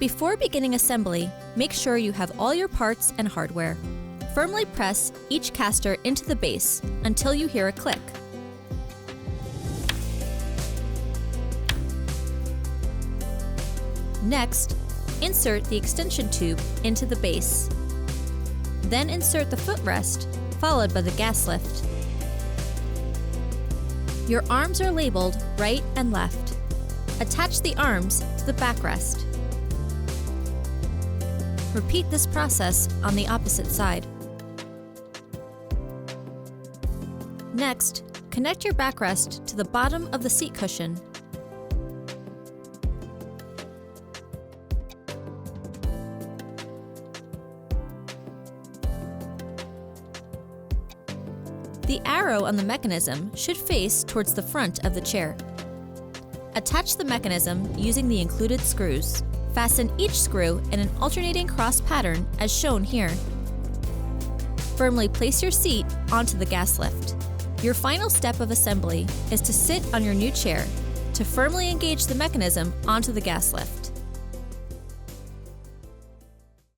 Before beginning assembly, make sure you have all your parts and hardware. Firmly press each caster into the base until you hear a click. Next, insert the extension tube into the base. Then insert the footrest, followed by the gas lift. Your arms are labeled right and left. Attach the arms to the backrest. Repeat this process on the opposite side. Next, connect your backrest to the bottom of the seat cushion. The arrow on the mechanism should face towards the front of the chair. Attach the mechanism using the included screws. Fasten each screw in an alternating cross pattern as shown here. Firmly place your seat onto the gas lift. Your final step of assembly is to sit on your new chair to firmly engage the mechanism onto the gas lift.